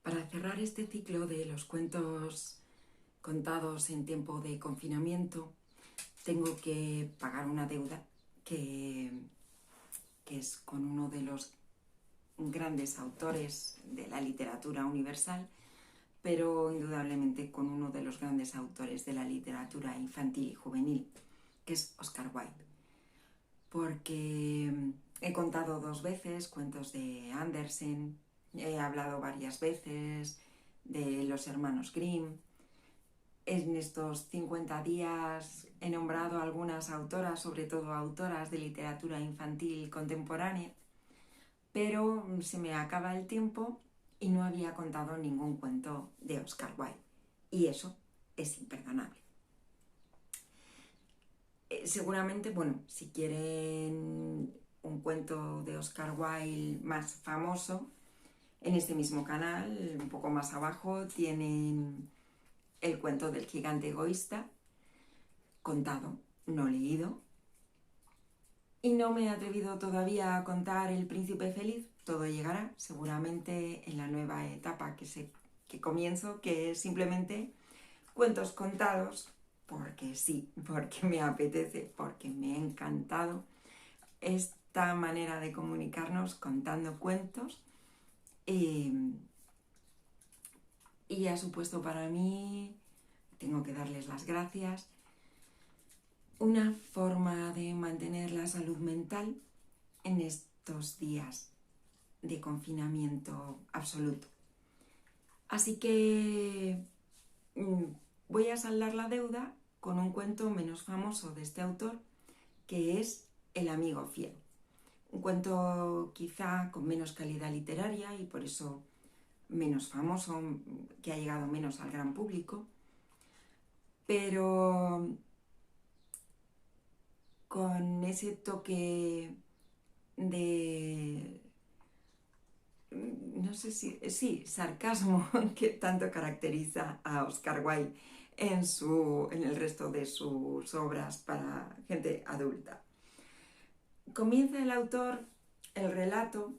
Para cerrar este ciclo de los cuentos contados en tiempo de confinamiento, tengo que pagar una deuda que es con uno de los grandes autores de la literatura universal, pero indudablemente con uno de los grandes autores de la literatura infantil y juvenil, que es Oscar Wilde. Porque he contado 2 veces cuentos de Andersen, he hablado varias veces de los hermanos Grimm. En estos 50 días he nombrado a algunas autoras, sobre todo autoras de literatura infantil contemporánea, pero se me acaba el tiempo y no había contado ningún cuento de Oscar Wilde. Y eso es imperdonable. Seguramente, bueno, si quieren un cuento de Oscar Wilde más famoso, en este mismo canal, un poco más abajo, tienen el cuento del gigante egoísta, contado, no leído. Y no me he atrevido todavía a contar El príncipe feliz. Todo llegará seguramente en la nueva etapa que comienzo, que es simplemente cuentos contados, porque sí, porque me apetece, porque me ha encantado esta manera de comunicarnos contando cuentos. Y ha supuesto para mí, tengo que darles las gracias, una forma de mantener la salud mental en estos días de confinamiento absoluto. Así que voy a saldar la deuda con un cuento menos famoso de este autor, que es El amigo fiel. Un cuento quizá con menos calidad literaria y por eso menos famoso, que ha llegado menos al gran público, pero con ese toque de, no sé si, sí, sarcasmo que tanto caracteriza a Oscar Wilde en el resto de sus obras para gente adulta. Comienza el autor el relato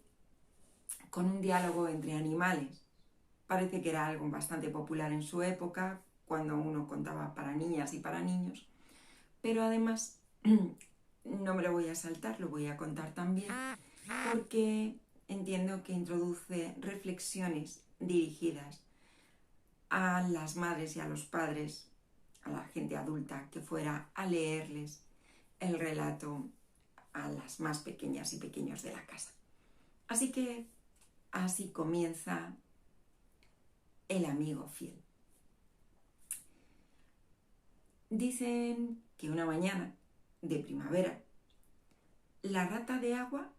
con un diálogo entre animales. Parece que era algo bastante popular en su época, cuando uno contaba para niñas y para niños, pero además no me lo voy a saltar, lo voy a contar también, porque entiendo que introduce reflexiones dirigidas a las madres y a los padres, a la gente adulta que fuera a leerles el relato a las más pequeñas y pequeños de la casa. Así que así comienza El amigo fiel. Dicen que una mañana de primavera, la rata de agua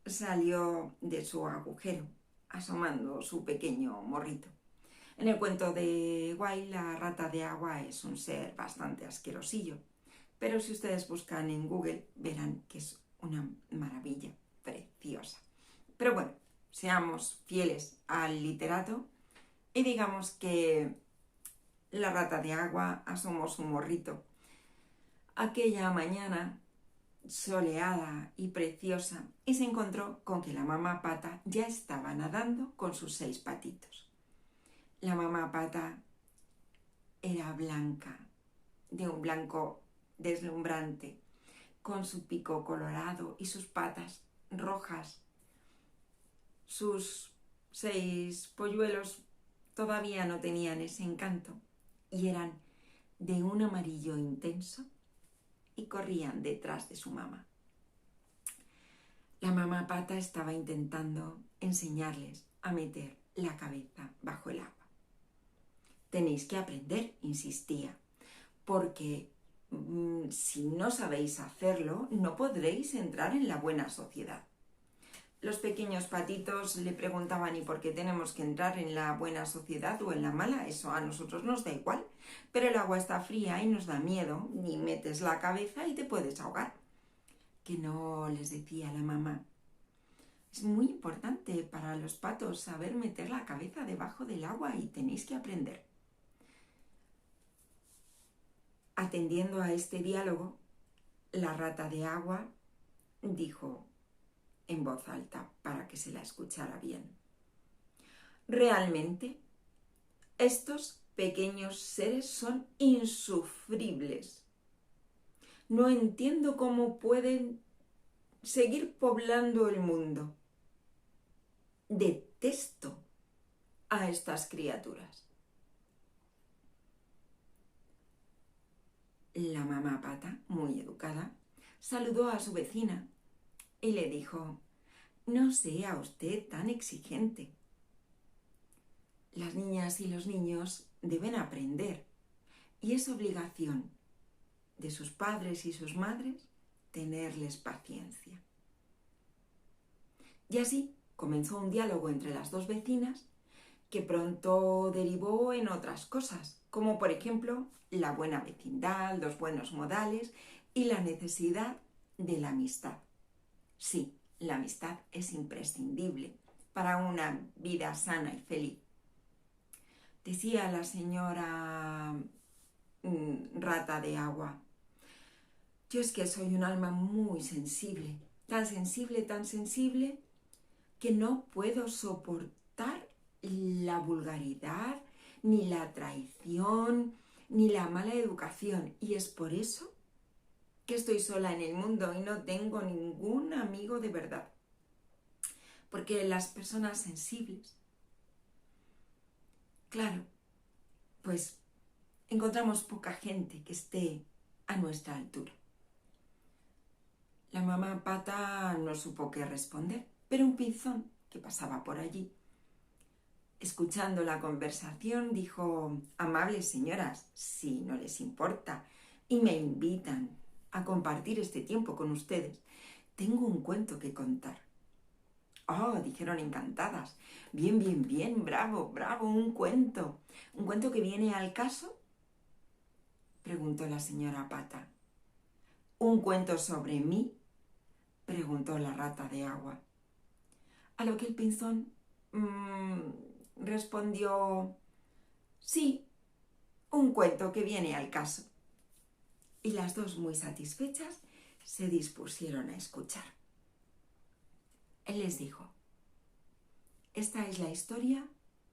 salió de su agujero, asomando su pequeño morrito. En el cuento de Wilde, la rata de agua es un ser bastante asquerosillo, pero si ustedes buscan en Google verán que es una maravilla preciosa. Pero bueno, seamos fieles al literato y digamos que la rata de agua asomó su morrito aquella mañana soleada y preciosa y se encontró con que la mamá pata ya estaba nadando con sus 6 patitos. La mamá pata era blanca, de un blanco deslumbrante, con su pico colorado y sus patas rojas. Sus 6 polluelos todavía no tenían ese encanto y eran de un amarillo intenso y corrían detrás de su mamá. La mamá pata estaba intentando enseñarles a meter la cabeza bajo el agua. Tenéis que aprender, insistía, porque si no sabéis hacerlo, no podréis entrar en la buena sociedad. Los pequeños patitos le preguntaban: ¿y por qué tenemos que entrar en la buena sociedad o en la mala? Eso a nosotros nos da igual, pero el agua está fría y nos da miedo, ni metes la cabeza y te puedes ahogar. Que no, les decía la mamá. Es muy importante para los patos saber meter la cabeza debajo del agua y tenéis que aprender. Atendiendo a este diálogo, la rata de agua dijo en voz alta para que se la escuchara bien: Realmente, estos pequeños seres son insufribles. No entiendo cómo pueden seguir poblando el mundo. Detesto a estas criaturas. La mamá Pata, muy educada, saludó a su vecina y le dijo: no sea usted tan exigente. Las niñas y los niños deben aprender y es obligación de sus padres y sus madres tenerles paciencia. Y así comenzó un diálogo entre las dos vecinas que pronto derivó en otras cosas, como por ejemplo la buena vecindad, los buenos modales y la necesidad de la amistad. Sí, la amistad es imprescindible para una vida sana y feliz. Decía la señora Rata de Agua: yo es que soy un alma muy sensible, tan sensible, que no puedo soportar la vulgaridad, ni la traición, ni la mala educación. Y es por eso que estoy sola en el mundo y no tengo ningún amigo de verdad. Porque las personas sensibles, claro, pues encontramos poca gente que esté a nuestra altura. La mamá Pata no supo qué responder, pero un pinzón que pasaba por allí, escuchando la conversación, dijo: amables señoras, si no les importa y me invitan a compartir este tiempo con ustedes, tengo un cuento que contar. Oh, dijeron encantadas. Bien, bien, bien, bravo, bravo, un cuento. ¿Un cuento que viene al caso?, preguntó la señora Pata. ¿Un cuento sobre mí?, preguntó la Rata de Agua. A lo que el pinzón respondió: sí, un cuento que viene al caso. Y las dos, muy satisfechas, se dispusieron a escuchar. Él les dijo: esta es la historia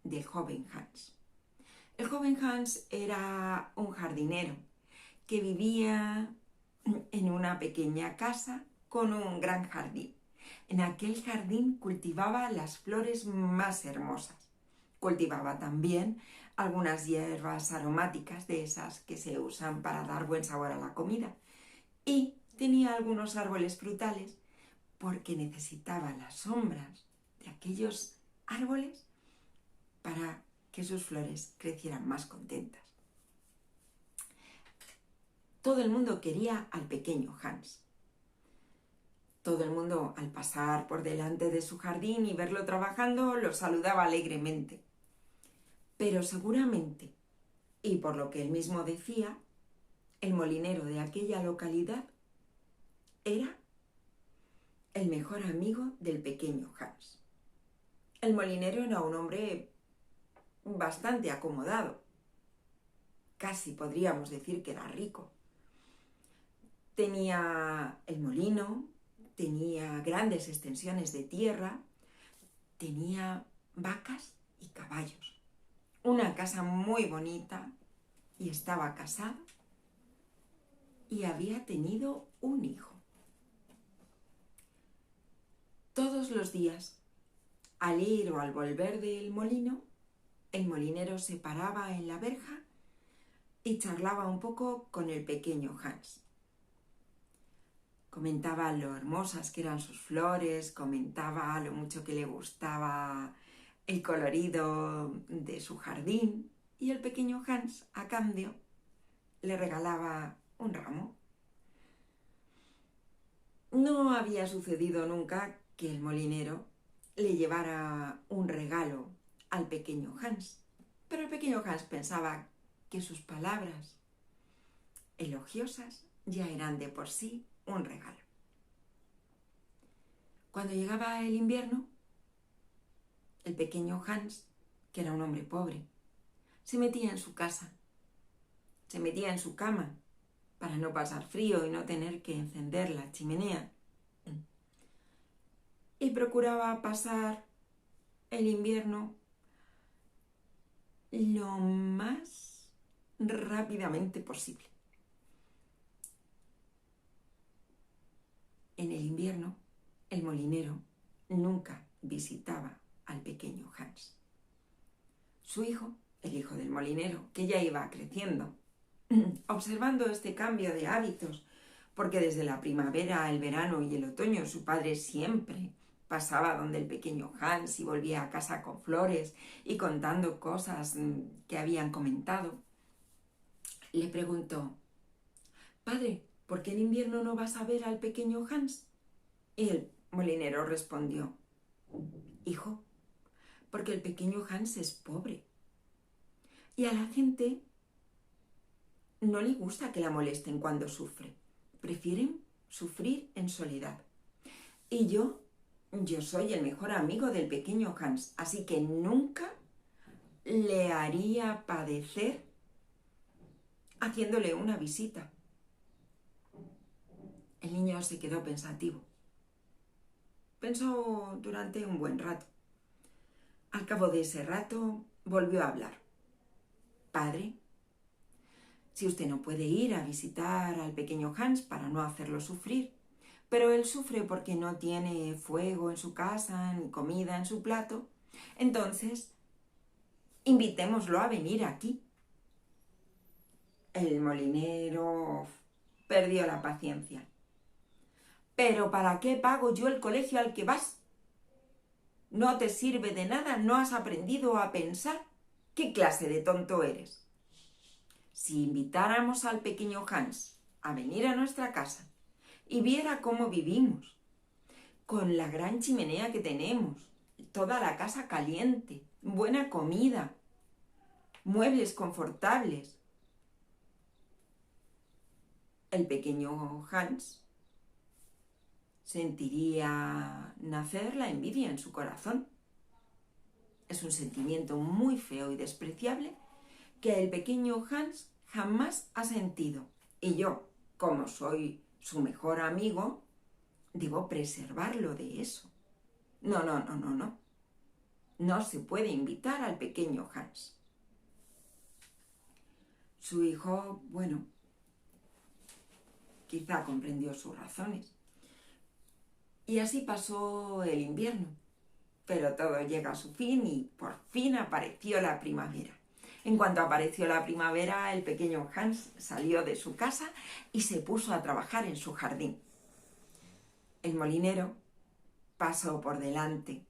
del joven Hans. El joven Hans era un jardinero que vivía en una pequeña casa con un gran jardín. En aquel jardín cultivaba las flores más hermosas. Cultivaba también algunas hierbas aromáticas, de esas que se usan para dar buen sabor a la comida. Y tenía algunos árboles frutales porque necesitaba las sombras de aquellos árboles para que sus flores crecieran más contentas. Todo el mundo quería al pequeño Hans. Todo el mundo, al pasar por delante de su jardín y verlo trabajando, lo saludaba alegremente. Pero seguramente, y por lo que él mismo decía, el molinero de aquella localidad era el mejor amigo del pequeño Hans. El molinero era un hombre bastante acomodado. Casi podríamos decir que era rico. Tenía el molino, tenía grandes extensiones de tierra, tenía vacas y caballos, una casa muy bonita, y estaba casado y había tenido un hijo. Todos los días, al ir o al volver del molino, el molinero se paraba en la verja y charlaba un poco con el pequeño Hans. Comentaba lo hermosas que eran sus flores, comentaba lo mucho que le gustaba el colorido de su jardín, y el pequeño Hans, a cambio, le regalaba un ramo. No había sucedido nunca que el molinero le llevara un regalo al pequeño Hans, pero el pequeño Hans pensaba que sus palabras elogiosas ya eran de por sí un regalo. Cuando llegaba el invierno, el pequeño Hans, que era un hombre pobre, se metía en su casa, se metía en su cama para no pasar frío y no tener que encender la chimenea, y procuraba pasar el invierno lo más rápidamente posible. En el invierno, el molinero nunca visitaba al pequeño Hans. Su hijo, el hijo del molinero, que ya iba creciendo, observando este cambio de hábitos, porque desde la primavera, el verano y el otoño su padre siempre pasaba donde el pequeño Hans y volvía a casa con flores y contando cosas que habían comentado, le preguntó: «Padre, ¿por qué en invierno no vas a ver al pequeño Hans?». Y el molinero respondió: «Hijo, porque el pequeño Hans es pobre y a la gente no le gusta que la molesten cuando sufre. Prefieren sufrir en soledad. Y yo soy el mejor amigo del pequeño Hans, así que nunca le haría padecer haciéndole una visita». El niño se quedó pensativo. Pensó durante un buen rato. Al cabo de ese rato volvió a hablar. «Padre, si usted no puede ir a visitar al pequeño Hans para no hacerlo sufrir, pero él sufre porque no tiene fuego en su casa ni comida en su plato, entonces invitémoslo a venir aquí». El molinero perdió la paciencia. «¿Pero para qué pago yo el colegio al que vas? ¿No te sirve de nada? ¿No has aprendido a pensar? ¿Qué clase de tonto eres? Si invitáramos al pequeño Hans a venir a nuestra casa y viera cómo vivimos, con la gran chimenea que tenemos, toda la casa caliente, buena comida, muebles confortables, el pequeño Hans sentiría nacer la envidia en su corazón. Es un sentimiento muy feo y despreciable que el pequeño Hans jamás ha sentido. Y yo, como soy su mejor amigo, debo preservarlo de eso. No. No se puede invitar al pequeño Hans». Su hijo, bueno, quizá comprendió sus razones. Y así pasó el invierno. Pero todo llega a su fin y por fin apareció la primavera. En cuanto apareció la primavera, el pequeño Hans salió de su casa y se puso a trabajar en su jardín. El molinero pasó por delante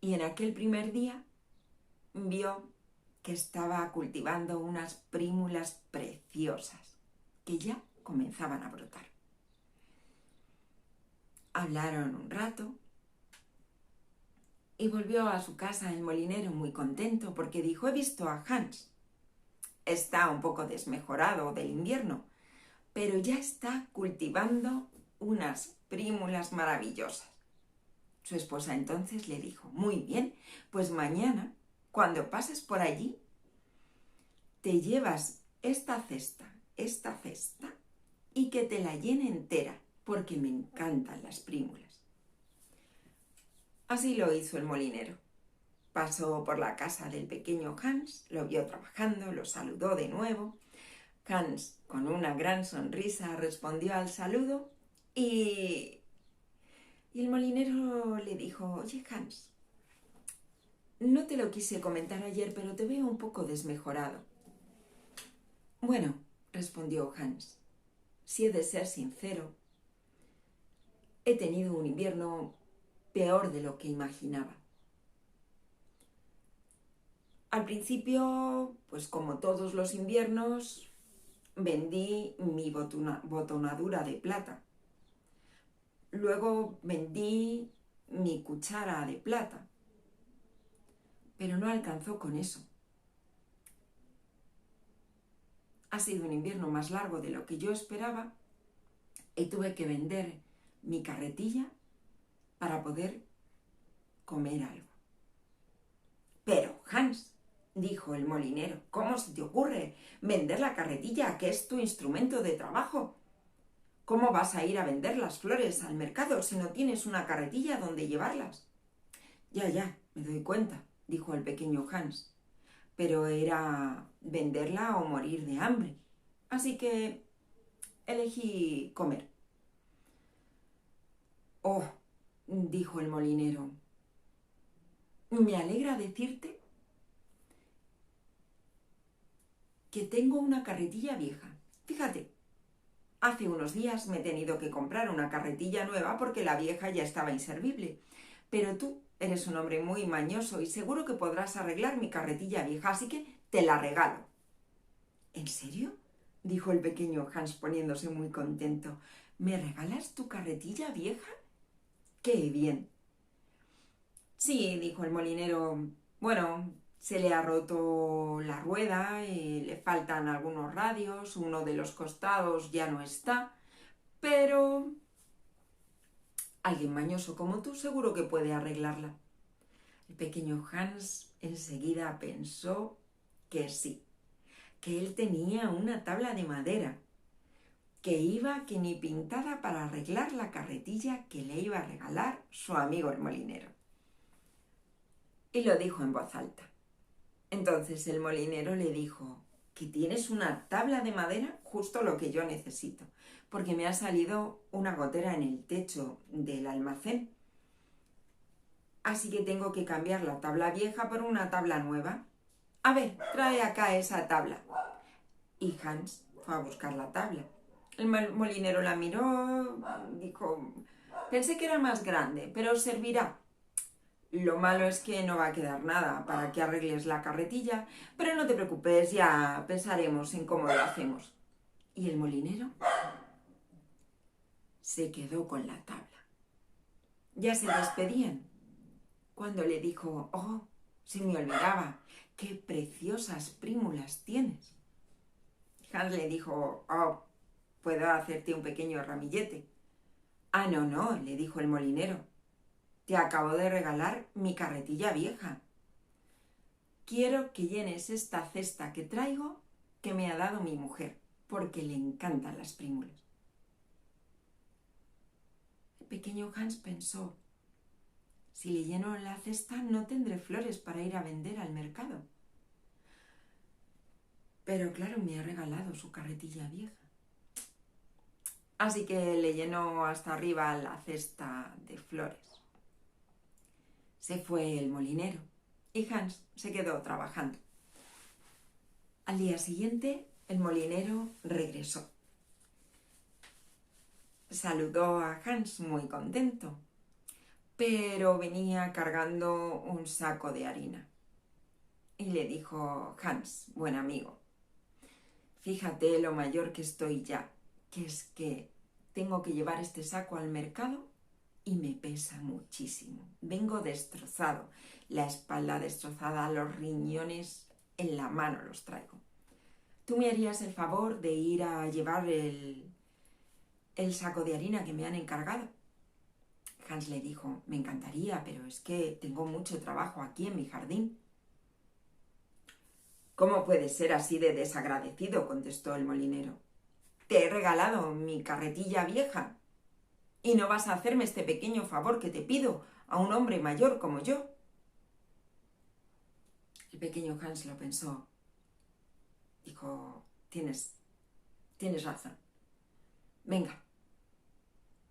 y en aquel primer día vio que estaba cultivando unas prímulas preciosas que ya comenzaban a brotar. Hablaron un rato y volvió a su casa el molinero muy contento porque dijo: «He visto a Hans. Está un poco desmejorado del invierno, pero ya está cultivando unas prímulas maravillosas». Su esposa entonces le dijo: «Muy bien, pues mañana, cuando pases por allí, te llevas esta cesta y que te la llene entera, porque me encantan las prímulas». Así lo hizo el molinero. Pasó por la casa del pequeño Hans, lo vio trabajando, lo saludó de nuevo. Hans, con una gran sonrisa, respondió al saludo y el molinero le dijo: «Oye, Hans, no te lo quise comentar ayer, pero te veo un poco desmejorado». «Bueno», respondió Hans, «si he de ser sincero, he tenido un invierno peor de lo que imaginaba. Al principio, pues como todos los inviernos, vendí mi botonadura de plata. Luego vendí mi cuchara de plata. Pero no alcanzó con eso. Ha sido un invierno más largo de lo que yo esperaba y tuve que vender mi carretilla para poder comer algo». «Pero, Hans», dijo el molinero, «¿cómo se te ocurre vender la carretilla, que es tu instrumento de trabajo? ¿Cómo vas a ir a vender las flores al mercado si no tienes una carretilla donde llevarlas?». Ya, me doy cuenta», dijo el pequeño Hans, pero era venderla o morir de hambre. Así que elegí comer. Oh, dijo el molinero, me alegra decirte que tengo una carretilla vieja. Fíjate, hace unos días me he tenido que comprar una carretilla nueva porque la vieja ya estaba inservible. Pero tú eres un hombre muy mañoso y seguro que podrás arreglar mi carretilla vieja, así que te la regalo. ¿En serio?, dijo el pequeño Hans poniéndose muy contento. ¿Me regalas tu carretilla vieja? ¡Qué bien! Sí, dijo el molinero. Bueno, se le ha roto la rueda y le faltan algunos radios, uno de los costados ya no está, pero alguien mañoso como tú seguro que puede arreglarla. El pequeño Hans enseguida pensó que sí, que él tenía una tabla de madera, que iba que ni pintada para arreglar la carretilla que le iba a regalar su amigo el molinero. Y lo dijo en voz alta. Entonces el molinero le dijo, que tienes una tabla de madera, justo lo que yo necesito, porque me ha salido una gotera en el techo del almacén. Así que tengo que cambiar la tabla vieja por una tabla nueva. A ver, trae acá esa tabla. Y Hans fue a buscar la tabla. El molinero la miró, dijo, pensé que era más grande, pero servirá. Lo malo es que no va a quedar nada para que arregles la carretilla, pero no te preocupes, ya pensaremos en cómo lo hacemos. Y el molinero se quedó con la tabla. Ya se despedían cuando le dijo, oh, se me olvidaba, qué preciosas prímulas tienes. Hans le dijo, oh, puedo hacerte un pequeño ramillete. Ah, no, no, le dijo el molinero, te acabo de regalar mi carretilla vieja. Quiero que llenes esta cesta que traigo que me ha dado mi mujer, porque le encantan las prímulas. El pequeño Hans pensó, si le lleno la cesta no tendré flores para ir a vender al mercado. Pero claro, me ha regalado su carretilla vieja. Así que le llenó hasta arriba la cesta de flores. Se fue el molinero y Hans se quedó trabajando. Al día siguiente, el molinero regresó. Saludó a Hans muy contento, pero venía cargando un saco de harina. Y le dijo, Hans, buen amigo, fíjate lo mayor que estoy ya, que es que tengo que llevar este saco al mercado y me pesa muchísimo. Vengo destrozado, la espalda destrozada, los riñones en la mano los traigo. ¿Tú me harías el favor de ir a llevar el saco de harina que me han encargado? Hans le dijo, me encantaría, pero es que tengo mucho trabajo aquí en mi jardín. ¿Cómo puedes ser así de desagradecido?, contestó el molinero. Te he regalado mi carretilla vieja y no vas a hacerme este pequeño favor que te pido a un hombre mayor como yo. El pequeño Hans lo pensó. Dijo, tienes razón. Venga,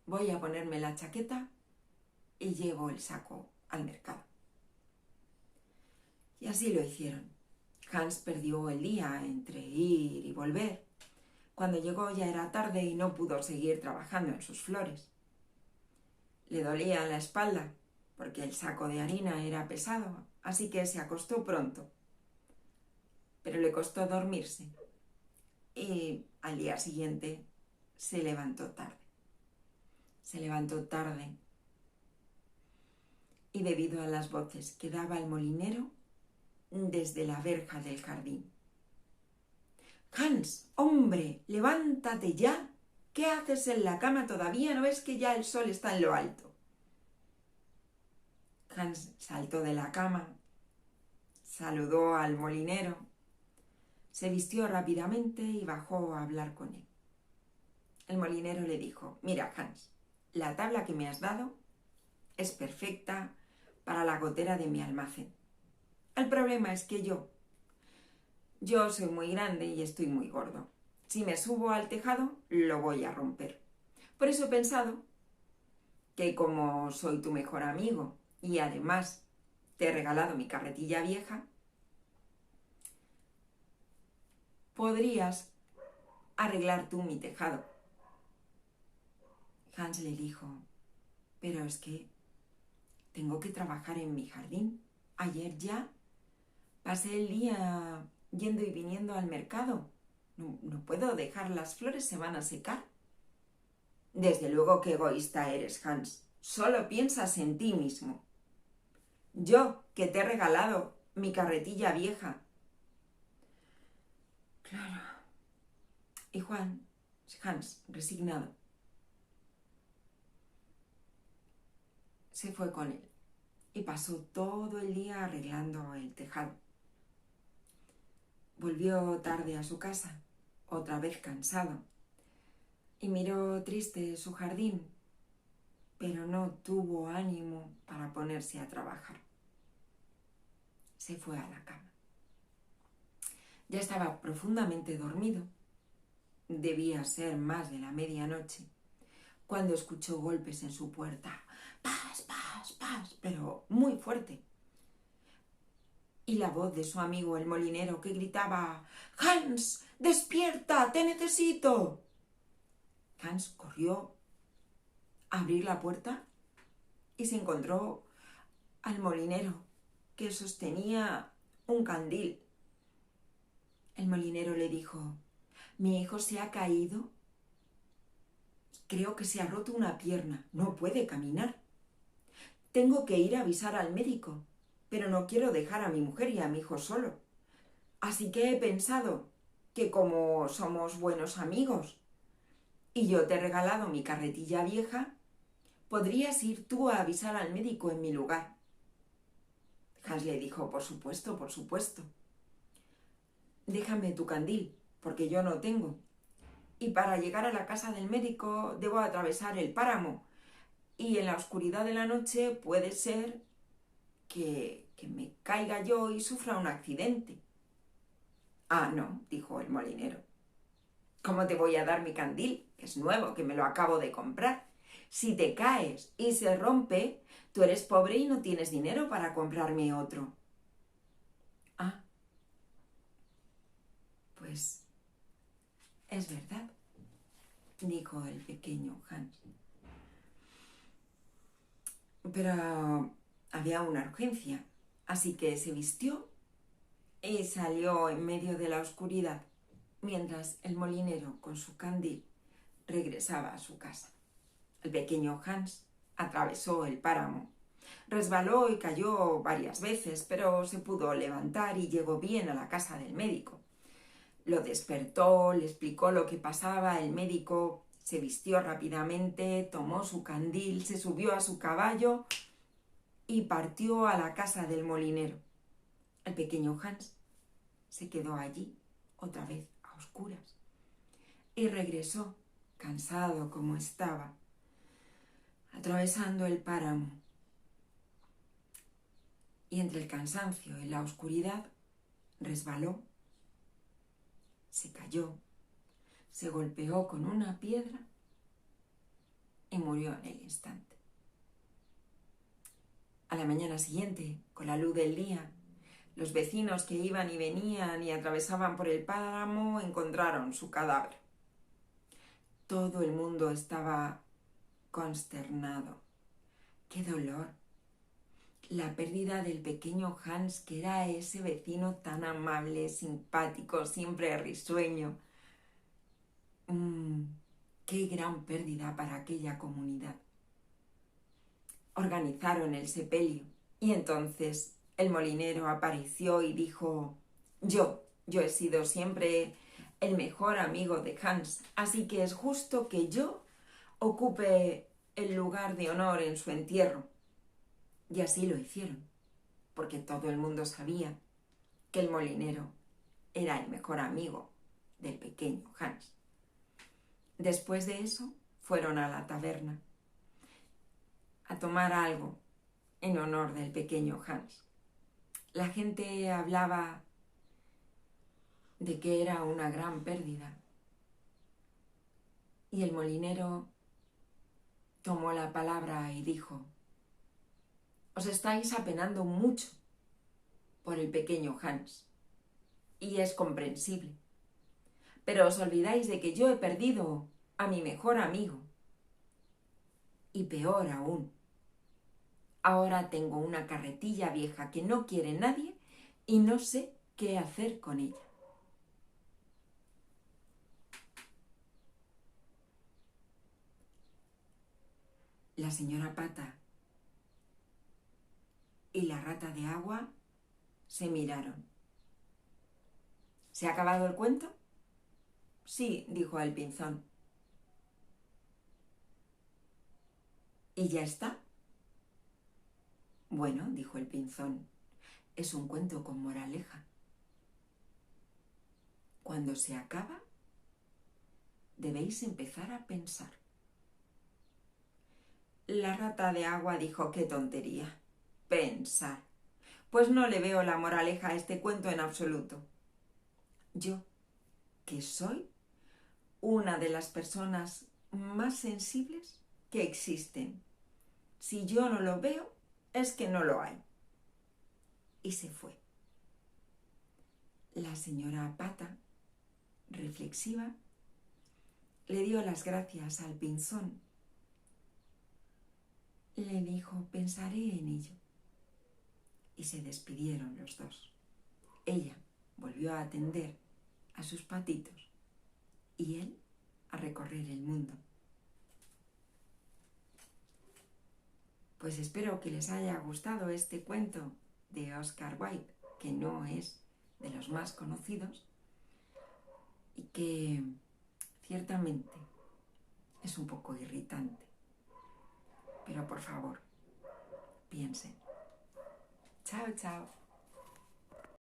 voy a ponerme la chaqueta y llevo el saco al mercado. Y así lo hicieron. Hans perdió el día entre ir y volver. Cuando llegó ya era tarde y no pudo seguir trabajando en sus flores. Le dolía la espalda porque el saco de harina era pesado, así que se acostó pronto. Pero le costó dormirse y al día siguiente se levantó tarde. Se levantó tarde y debido a las voces que daba el molinero desde la verja del jardín. Hans, hombre, levántate ya. ¿Qué haces en la cama todavía? ¿No ves que ya el sol está en lo alto? Hans saltó de la cama, saludó al molinero, se vistió rápidamente y bajó a hablar con él. El molinero le dijo, mira, Hans, la tabla que me has dado es perfecta para la gotera de mi almacén. El problema es que yo Yo soy muy grande y estoy muy gordo. Si me subo al tejado, lo voy a romper. Por eso he pensado que como soy tu mejor amigo y además te he regalado mi carretilla vieja, podrías arreglar tú mi tejado. Hans le dijo, pero es que tengo que trabajar en mi jardín. Ayer ya pasé el día yendo y viniendo al mercado. No puedo dejar, las flores se van a secar. Desde luego que egoísta eres, Hans. Solo piensas en ti mismo. Yo, que te he regalado mi carretilla vieja. Claro. Y Hans, resignado, se fue con él y pasó todo el día arreglando el tejado. Volvió tarde a su casa, otra vez cansado, y miró triste su jardín, pero no tuvo ánimo para ponerse a trabajar. Se fue a la cama. Ya estaba profundamente dormido. Debía ser más de la medianoche, cuando escuchó golpes en su puerta. ¡Pas, pas, pas! Pero muy fuerte. Y la voz de su amigo el molinero, que gritaba: ¡Hans, despierta! ¡Te necesito! Hans corrió a abrir la puerta y se encontró al molinero, que sostenía un candil. El molinero le dijo: mi hijo se ha caído. Creo que se ha roto una pierna. No puede caminar. Tengo que ir a avisar al médico, pero no quiero dejar a mi mujer y a mi hijo solo. Así que he pensado que como somos buenos amigos y yo te he regalado mi carretilla vieja, podrías ir tú a avisar al médico en mi lugar. Hans le dijo: por supuesto, por supuesto. Déjame tu candil, porque yo no tengo. Y para llegar a la casa del médico debo atravesar el páramo. Y en la oscuridad de la noche puede ser que me caiga yo y sufra un accidente. Ah, no, dijo el molinero. ¿Cómo te voy a dar mi candil? Que es nuevo, que me lo acabo de comprar. Si te caes y se rompe, tú eres pobre y no tienes dinero para comprarme otro. Ah, pues es verdad, dijo el pequeño Hans. Pero había una urgencia, así que se vistió y salió en medio de la oscuridad, mientras el molinero con su candil regresaba a su casa. El pequeño Hans atravesó el páramo. Resbaló y cayó varias veces, pero se pudo levantar y llegó bien a la casa del médico. Lo despertó, le explicó lo que pasaba. El médico se vistió rápidamente, tomó su candil, se subió a su caballo y partió a la casa del molinero. El pequeño Hans se quedó allí, otra vez a oscuras, y regresó, cansado como estaba, atravesando el páramo. Y entre el cansancio y la oscuridad resbaló, se cayó, se golpeó con una piedra y murió en el instante. A la mañana siguiente, con la luz del día, los vecinos que iban y venían y atravesaban por el páramo encontraron su cadáver. Todo el mundo estaba consternado. ¡Qué dolor! La pérdida del pequeño Hans, que era ese vecino tan amable, simpático, siempre risueño. ¡Qué gran pérdida para aquella comunidad! Organizaron el sepelio y entonces el molinero apareció y dijo: yo he sido siempre el mejor amigo de Hans, así que es justo que yo ocupe el lugar de honor en su entierro. Y así lo hicieron, porque todo el mundo sabía que el molinero era el mejor amigo del pequeño Hans. Después de eso, fueron a la taberna a tomar algo en honor del pequeño Hans. La gente hablaba de que era una gran pérdida. Y el molinero tomó la palabra y dijo: os estáis apenando mucho por el pequeño Hans, y es comprensible. Pero os olvidáis de que yo he perdido a mi mejor amigo. Y peor aún, ahora tengo una carretilla vieja que no quiere nadie y no sé qué hacer con ella. La señora Pata y la rata de agua se miraron. ¿Se ha acabado el cuento? Sí, dijo el Pinzón. ¿Y ya está? Bueno, dijo el Pinzón, es un cuento con moraleja. Cuando se acaba, debéis empezar a pensar. La rata de agua dijo: ¡qué tontería! Pensar. Pues no le veo la moraleja a este cuento en absoluto. Yo, que soy una de las personas más sensibles que existen. Si yo no lo veo, es que no lo hay. Y se fue. La señora Pata, reflexiva, le dio las gracias al Pinzón. Le dijo: pensaré en ello. Y se despidieron los dos. Ella volvió a atender a sus patitos y él a recorrer el mundo. Pues espero que les haya gustado este cuento de Oscar Wilde, que no es de los más conocidos y que ciertamente es un poco irritante. Pero por favor, piensen. Chao, chao.